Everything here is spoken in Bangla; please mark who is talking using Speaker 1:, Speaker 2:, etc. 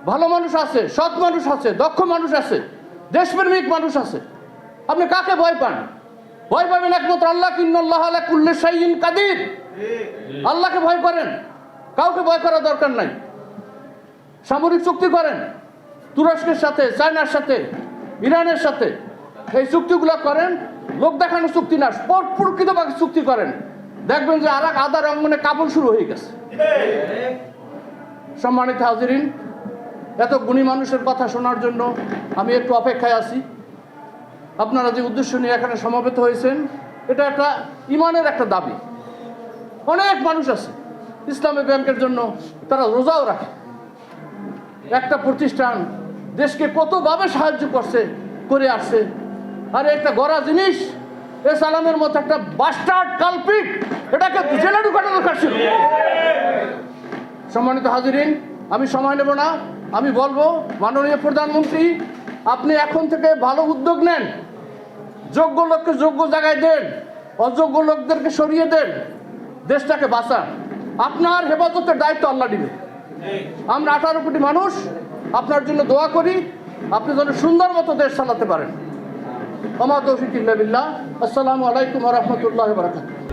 Speaker 1: ভালো মানুষ আছে, সৎ মানুষ আছে, দক্ষ মানুষ আছে, দেশপ্রেমিক মানুষ আছে। আপনি কাকে ভয় পান? ভয় পাবেন একমাত্র আল্লাহ। ইন্নাল্লাহ আলা কুল্লি শাইইন কাদির। আল্লাহকে ভয় করেন, কাউকে ভয় করার দরকার নাই। সামরিক চুক্তি করেন তুরস্কের সাথে, চায়নার সাথে, ইরানের সাথে। এই চুক্তিগুলো করেন, লোক দেখানো চুক্তি না, প্রকৃতভাবে চুক্তি করেন। দেখবেন যে আর এক আদা রঙ্গনে কাবুল শুরু হয়ে গেছে। সম্মানিত হাজিরিন, এত গুণী মানুষের কথা শোনার জন্য আমি একটু অপেক্ষায় আছি। আপনারা যে উদ্দেশ্য নিয়ে এখানে সমবেত হয়েছেন, এটা একটা ইমানের একটা দাবি। অনেক মানুষ আছে ইসলামী ব্যাংকের জন্য, তারা রোজাও রাখে। একটা প্রতিষ্ঠান দেশকে কতভাবে সাহায্য করে আসছে। আর একটা গড়া জিনিস, এ সালামের মতো একটা বাস্টার্ড কালপিট, এটাকে জেলে ঢুকানো দরকার ছিল। সম্মানিত হাজিরিন, আমি সময় নেব না। আমি বলবো, মাননীয় প্রধানমন্ত্রী, আপনি এখন থেকে ভালো উদ্যোগ নেন। যোগ্য লোককে যোগ্য জায়গায় দেন, অযোগ্য লোকদেরকে সরিয়ে দেন, দেশটাকে বাঁচান। আপনার হেফাজতের দায়িত্ব আল্লাহ দিবে। আমরা 18 কোটি মানুষ আপনার জন্য দোয়া করি, আপনি যেন সুন্দর মতো দেশ চালাতে পারেন। ওমা তৌফিক ইল্লা বিল্লাহ। আসসালামু আলাইকুম ওয়া রাহমাতুল্লাহি ওয়া বারাকাতুহু।